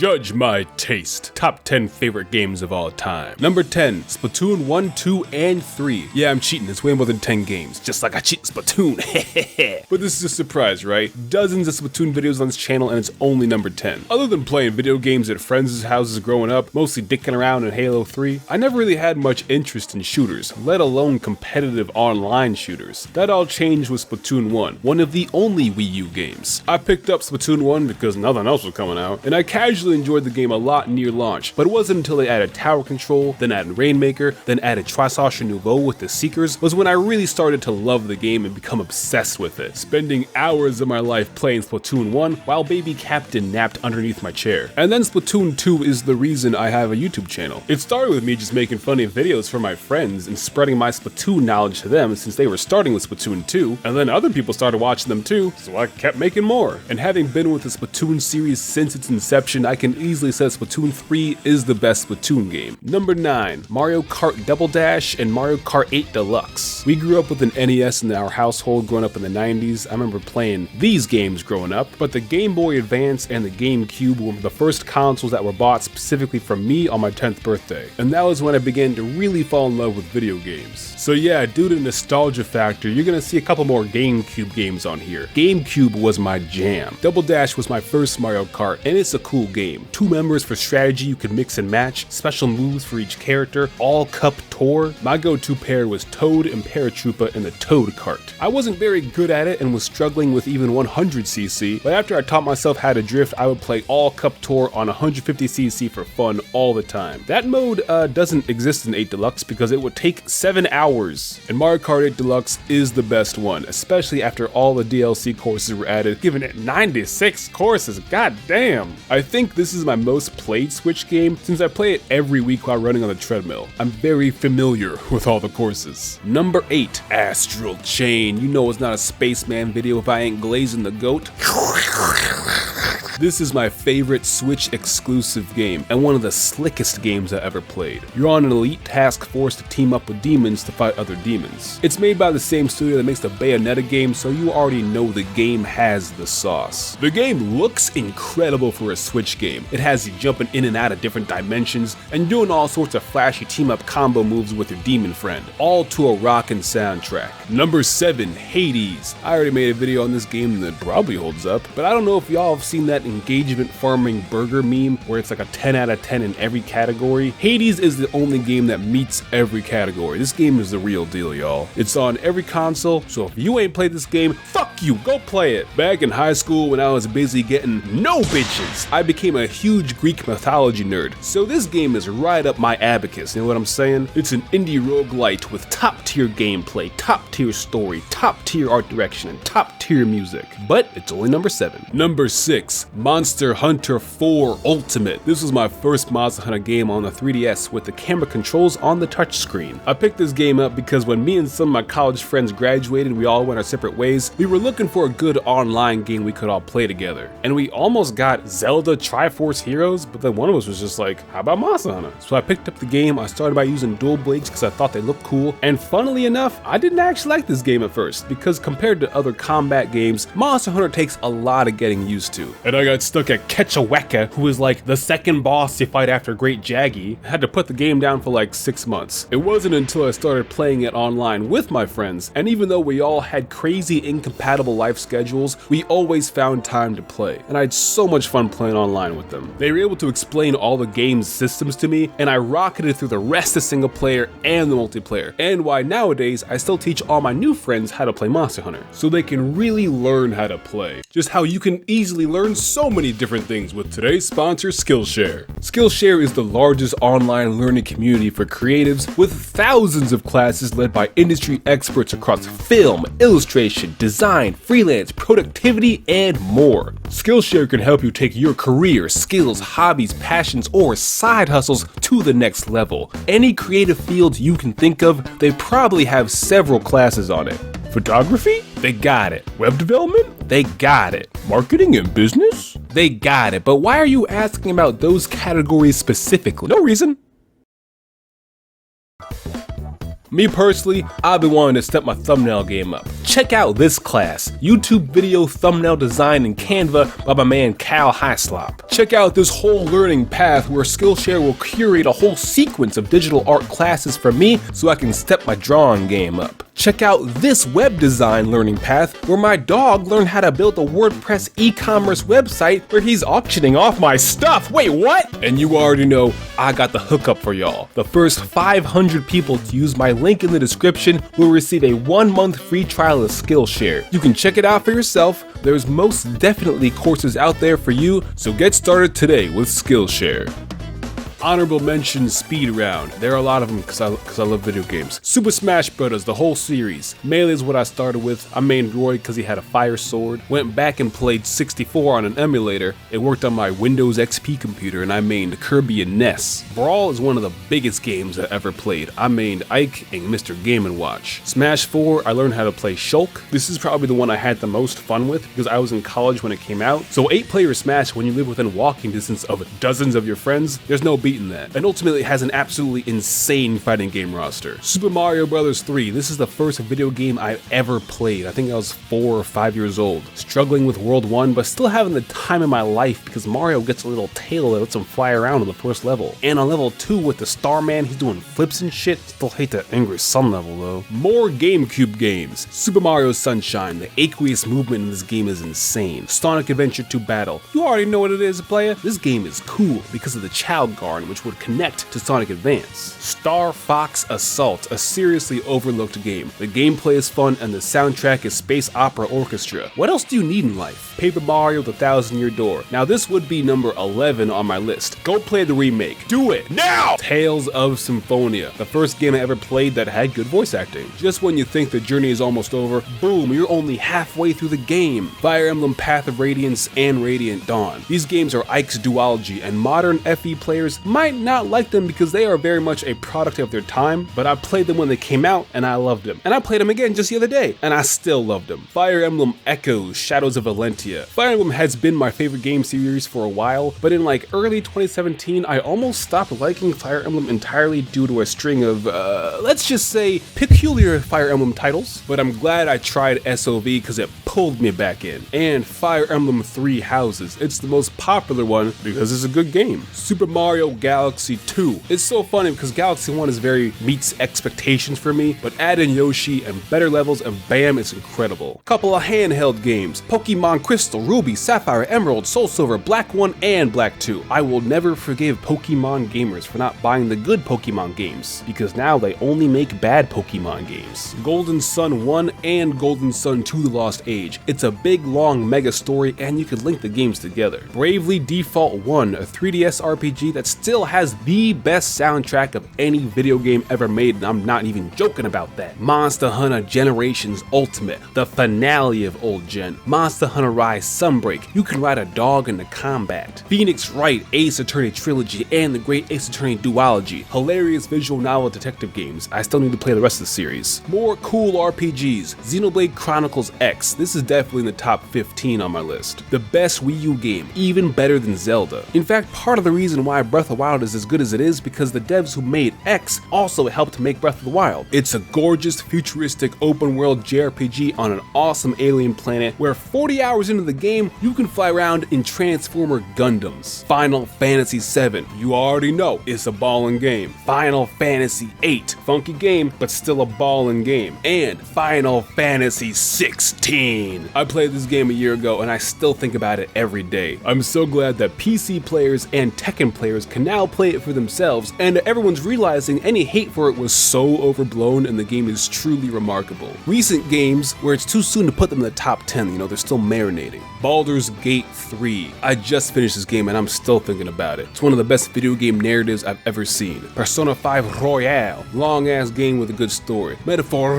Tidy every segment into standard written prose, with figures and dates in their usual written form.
Judge my taste. Top 10 favorite games of all time. Number 10, Splatoon 1, 2, and 3. Yeah, I'm cheating. It's way more than 10 games. Just like I cheat in Splatoon. But this is a surprise, right? Dozens of Splatoon videos on this channel and it's only number 10. Other than playing video games at friends' houses growing up, mostly dicking around in Halo 3, I never really had much interest in shooters, let alone competitive online shooters. That all changed with Splatoon 1, one of the only Wii U games. I picked up Splatoon 1 because nothing else was coming out, and I casually enjoyed the game a lot near launch, but it wasn't until they added tower control, then added Rainmaker, then added Trisausha Nouveau with the Seekers, was when I really started to love the game and become obsessed with it, spending hours of my life playing Splatoon 1 while baby Captain napped underneath my chair. And then Splatoon 2 is the reason I have a YouTube channel. It started with me just making funny videos for my friends and spreading my Splatoon knowledge to them since they were starting with Splatoon 2, and then other people started watching them too, so I kept making more. And having been with the Splatoon series since its inception, I can easily say Splatoon 3 is the best Splatoon game. Number 9, Mario Kart Double Dash and Mario Kart 8 Deluxe. We grew up with an NES in our household growing up in the 90s. I remember playing these games growing up, but the Game Boy Advance and the GameCube were the first consoles that were bought specifically for me on my 10th birthday. And that was when I began to really fall in love with video games. So yeah, due to the nostalgia factor, you're gonna see a couple more GameCube games on here. GameCube was my jam. Double Dash was my first Mario Kart, and it's a cool game. 2 members for strategy you can mix and match, special moves for each character, all cup tour. My go-to pair was Toad and Paratroopa in the Toad Kart. I wasn't very good at it and was struggling with even 100cc, but after I taught myself how to drift, I would play all cup tour on 150cc for fun all the time. That mode doesn't exist in 8 Deluxe because it would take 7 hours, and Mario Kart 8 Deluxe is the best one, especially after all the DLC courses were added, giving it 96 courses, god damn! I think this is my most played Switch game since I play it every week while running on the treadmill. I'm very familiar with all the courses. Number 8, Astral Chain. You know it's not a Spaceman video if I ain't glazing the goat. This is my favorite Switch exclusive game and one of the slickest games I ever played. You're on an elite task force to team up with demons to fight other demons. It's made by the same studio that makes the Bayonetta game, so you already know the game has the sauce. The game looks incredible for a Switch game. It has you jumping in and out of different dimensions and doing all sorts of flashy team up combo moves with your demon friend, all to a rockin' soundtrack. Number 7, Hades. I already made a video on this game that probably holds up, but I don't know if y'all have seen that engagement farming burger meme where it's like a 10 out of 10 in every category. Hades is the only game that meets every category. This game is the real deal, y'all. It's on every console, so if you ain't played this game, fuck you, go play it. Back in high school when I was busy getting no bitches, I became a huge Greek mythology nerd, so this game is right up my abacus, you know what I'm saying? It's an indie roguelite with top tier gameplay, top tier story, top tier art direction, and top tier music. But it's only number 7. Number 6, Monster Hunter 4 Ultimate. This was my first Monster Hunter game on the 3DS with the camera controls on the touchscreen. I picked this game up because when me and some of my college friends graduated, we all went our separate ways. We were looking for a good online game we could all play together. And we almost got Zelda Triforce Heroes, but then one of us was just like, how about Monster Hunter? So I picked up the game. I started by using dual blades because I thought they looked cool. And funnily enough, I didn't actually like this game at first because compared to other combat games, Monster Hunter takes a lot of getting used to. And I got stuck at Kecha Wacha, who is like the second boss you fight after Great Jaggy. I had to put the game down for like 6 months. It wasn't until I started playing it online with my friends, and even though we all had crazy incompatible life schedules, we always found time to play, and I had so much fun playing online with them. They were able to explain all the game's systems to me, and I rocketed through the rest of single player and the multiplayer, and why nowadays I still teach all my new friends how to play Monster Hunter, so they can really learn how to play. Just how you can easily learn so many different things with today's sponsor, Skillshare. Skillshare is the largest online learning community for creatives with thousands of classes led by industry experts across film, illustration, design, freelance, productivity, and more. Skillshare can help you take your career, skills, hobbies, passions, or side hustles to the next level. Any creative field you can think of, they probably have several classes on it. Photography? They got it. Web development? They got it. Marketing and business? They got it. But why are you asking about those categories specifically? No reason. Me personally, I've been wanting to step my thumbnail game up. Check out this class, YouTube video thumbnail design in Canva by my man Cal Highslop. Check out this whole learning path where Skillshare will curate a whole sequence of digital art classes for me so I can step my drawing game up. Check out this web design learning path where my dog learned how to build a WordPress e-commerce website where he's auctioning off my stuff. Wait, what? And you already know I got the hookup for y'all. The first 500 people to use my link in the description will receive a 1-month free trial of Skillshare. You can check it out for yourself. There's most definitely courses out there for you, so get started today with Skillshare. Honorable mention speed round. There are a lot of them because I love video games. Super Smash Bros. The whole series. Melee is what I started with. I mained Roy because he had a fire sword. Went back and played 64 on an emulator. It worked on my Windows XP computer and I mained Kirby and Ness. Brawl is one of the biggest games I ever played. I mained Ike and Mr. Game & Watch. Smash 4, I learned how to play Shulk. This is probably the one I had the most fun with because I was in college when it came out. So 8-player Smash, when you live within walking distance of dozens of your friends, there's no beating that. And ultimately it has an absolutely insane fighting game roster. Super Mario Bros. 3, this is the first video game I ever played. I think I was 4 or 5 years old. Struggling with World 1, but still having the time of my life because Mario gets a little tail that lets him fly around on the first level. And on level 2 with the Starman, he's doing flips and shit. Still hate that Angry Sun level though. More GameCube games. Super Mario Sunshine, the aqueous movement in this game is insane. Sonic Adventure 2 Battle. You already know what it is, player. This game is cool because of the Chow Garden, which would connect to Sonic Advance. Star Fox Assault, a seriously overlooked game. The gameplay is fun and the soundtrack is Space Opera Orchestra. What else do you need in life? Paper Mario The Thousand Year Door. Now this would be number 11 on my list. Go play the remake. Do it now! Tales of Symphonia, the first game I ever played that had good voice acting. Just when you think the journey is almost over, boom, you're only halfway through the game. Fire Emblem Path of Radiance and Radiant Dawn. These games are Ike's duology and modern FE players might not like them because they are very much a product of their time, but I played them when they came out and I loved them. And I played them again just the other day and I still loved them. Fire Emblem Echoes, Shadows of Valentia. Fire Emblem has been my favorite game series for a while, but in like early 2017, I almost stopped liking Fire Emblem entirely due to a string of, let's just say, peculiar Fire Emblem titles, but I'm glad I tried SOV because it pulled me back in. And Fire Emblem Three Houses. It's the most popular one because it's a good game. Super Mario Galaxy 2. It's so funny because Galaxy 1 is very meets expectations for me, but add in Yoshi and better levels and bam, it's incredible. Couple of handheld games. Pokemon Crystal, Ruby, Sapphire, Emerald, Soul Silver, Black 1 and Black 2. I will never forgive Pokemon gamers for not buying the good Pokemon games because now they only make bad Pokemon games. Golden Sun 1 and Golden Sun 2 The Lost Age. It's a big long mega story and you can link the games together. Bravely Default 1, a 3DS RPG that still has the best soundtrack of any video game ever made, and I'm not even joking about that. Monster Hunter Generations Ultimate, the finale of old gen. Monster Hunter Rise Sunbreak, you can ride a dog into combat. Phoenix Wright Ace Attorney Trilogy and the Great Ace Attorney Duology, hilarious visual novel detective games. I still need to play the rest of the series. More cool RPGs, Xenoblade Chronicles X, this is definitely in the top 15 on my list. The best Wii U game, even better than Zelda. In fact, part of the reason why Breath of the Wild is as good as it is because the devs who made X also helped make Breath of the Wild. It's a gorgeous, futuristic, open-world JRPG on an awesome alien planet where 40 hours into the game, you can fly around in Transformer Gundams. Final Fantasy VII, you already know, it's a ballin' game. Final Fantasy VIII, funky game, but still a ballin' game. And Final Fantasy 16. I played this game a year ago and I still think about it every day. I'm so glad that PC players and Tekken players can now play it for themselves, and everyone's realizing any hate for it was so overblown and the game is truly remarkable. Recent games where it's too soon to put them in the top 10, they're still marinating. Baldur's Gate 3. I just finished this game and I'm still thinking about it. It's one of the best video game narratives I've ever seen. Persona 5 Royale, long ass game with a good story. Metaphor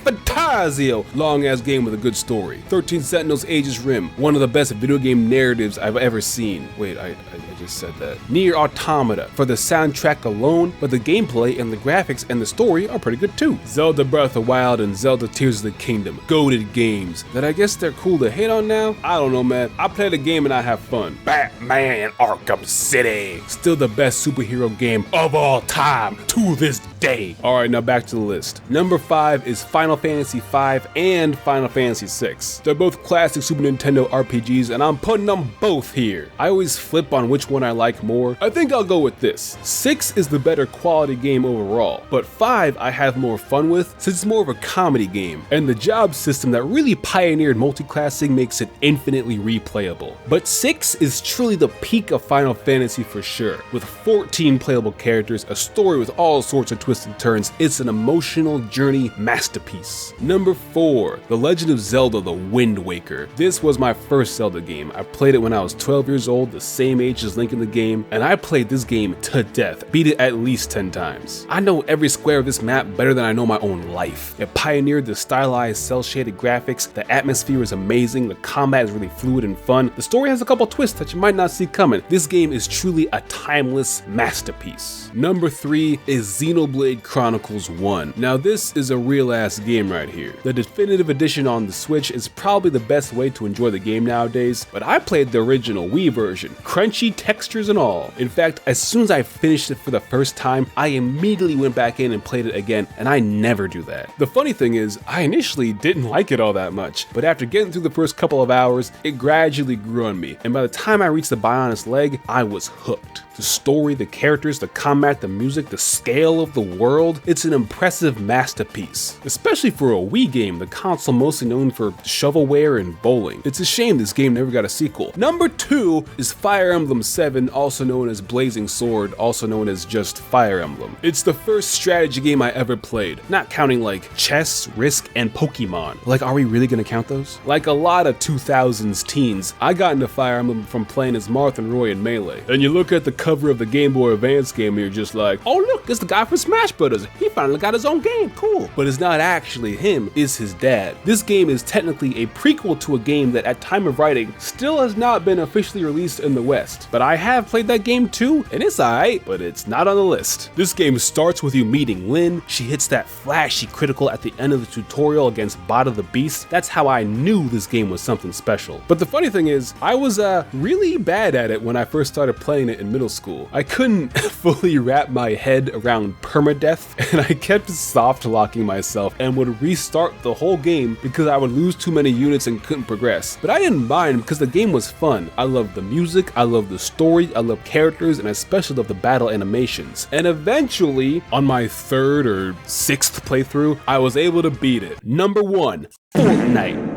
Fantasio, long ass game with a good story. 13 Sentinels Aegis Rim, one of the best video game narratives I've ever seen. Wait, I just said that. Nier Automata for the soundtrack alone, but the gameplay and the graphics and the story are pretty good too. Zelda Breath of the Wild and Zelda Tears of the Kingdom, goated games that I guess they're cool to hate on now. I don't know, man. I play the game and I have fun. Batman Arkham City, still the best superhero game of all time to this day. Alright, now back to the list. Number 5 is Final Fantasy V and Final Fantasy VI. They're both classic Super Nintendo RPGs and I'm putting them both here. I always flip on which one I like more. I think I'll go with this. 6 is the better quality game overall, but 5 I have more fun with since it's more of a comedy game, and the job system that really pioneered multiclassing makes it infinitely replayable. But 6 is truly the peak of Final Fantasy for sure. With 14 playable characters, a story with all sorts of twists and turns, it's an emotional journey masterpiece. Number 4, The Legend of Zelda: The Wind Waker. This was my first Zelda game. I played it when I was 12 years old, the same age as Link in the game, and I played this game to death, beat it at least 10 times. I know every square of this map better than I know my own life. It pioneered the stylized cel-shaded graphics, the atmosphere is amazing, the combat is really fluid and fun, the story has a couple twists that you might not see coming. This game is truly a timeless masterpiece. Number 3 is Xenoblade Chronicles 1. Now this is a real ass game right here. The definitive edition on the Switch is probably the best way to enjoy the game nowadays, but I played the original Wii version, crunchy textures and all. In fact, as soon as I finished it for the first time, I immediately went back in and played it again, and I never do that. The funny thing is, I initially didn't like it all that much, but after getting through the first couple of hours, it gradually grew on me, and by the time I reached the Bionis leg, I was hooked. The story, the characters, the combat, the music, the scale of the world, it's an impressive masterpiece. Especially for a Wii game, the console mostly known for shovelware and bowling. It's a shame this game never got a sequel. Number 2 is Fire Emblem 7, also known as Blazing Sword, also known as just Fire Emblem. It's the first strategy game I ever played, not counting like chess, Risk, and Pokemon. Like, are we really gonna count those? Like a lot of 2000s teens, I got into Fire Emblem from playing as Marth and Roy in Melee. And you look at the cover of the Game Boy Advance game and you're just like, oh look, it's the guy from Smash Brothers. He finally got his own game, cool. But it's not actually him, it's his dad. This game is technically a prequel to a game that at time of writing still has not been officially released in the West. But I have played that game too, and it's alright, but it's not on the list. This game starts with you meeting Lynn. She hits that flashy critical at the end of the tutorial against Bada the Beast. That's how I knew this game was something special. But the funny thing is, I was really bad at it when I first started playing it in middle school. I couldn't fully wrap my head around permadeath, and I kept soft locking myself and would restart the whole game because I would lose too many units and couldn't progress. But I didn't mind because the game was fun. I loved the music, I loved the story, I loved characters, and I especially loved the battle animations. And eventually, on my 3rd or 6th playthrough, I was able to beat it. Number 1, Fortnite.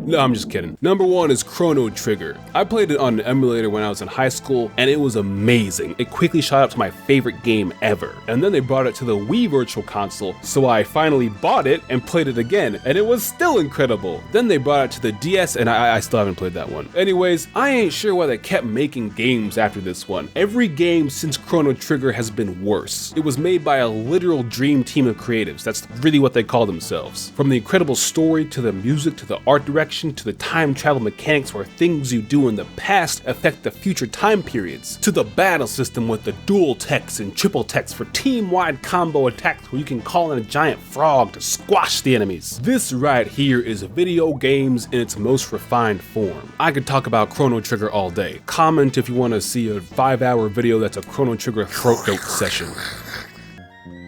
No, I'm just kidding. Number 1 is Chrono Trigger. I played it on an emulator when I was in high school, and it was amazing. It quickly shot up to my favorite game ever. And then they brought it to the Wii Virtual Console, so I finally bought it and played it again, and it was still incredible. Then they brought it to the DS, and I still haven't played that one. Anyways, I ain't sure why they kept making games after this one. Every game since Chrono Trigger has been worse. It was made by a literal dream team of creatives. That's really what they call themselves. From the incredible story, to the music, to the art direction, to the time travel mechanics where things you do in the past affect the future time periods, to the battle system with the dual techs and triple techs for team-wide combo attacks where you can call in a giant frog to squash the enemies. This right here is video games in its most refined form. I could talk about Chrono Trigger all day. Comment if you want to see a 5-hour video that's a Chrono Trigger throat goat session.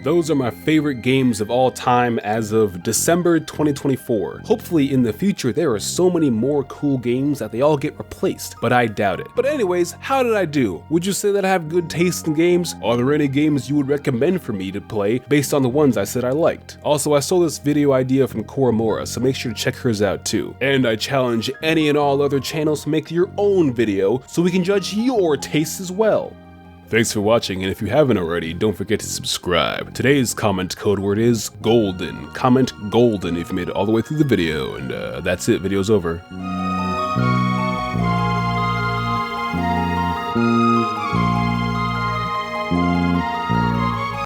Those are my favorite games of all time as of December 2024. Hopefully in the future there are so many more cool games that they all get replaced, but I doubt it. But anyways, how did I do? Would you say that I have good taste in games? Are there any games you would recommend for me to play based on the ones I said I liked? Also, I stole this video idea from Koromora, so make sure to check hers out too. And I challenge any and all other channels to make your own video so we can judge your tastes as well. Thanks for watching, and if you haven't already, don't forget to subscribe. Today's comment code word is golden. Comment golden if you made it all the way through the video, and that's it, video's over.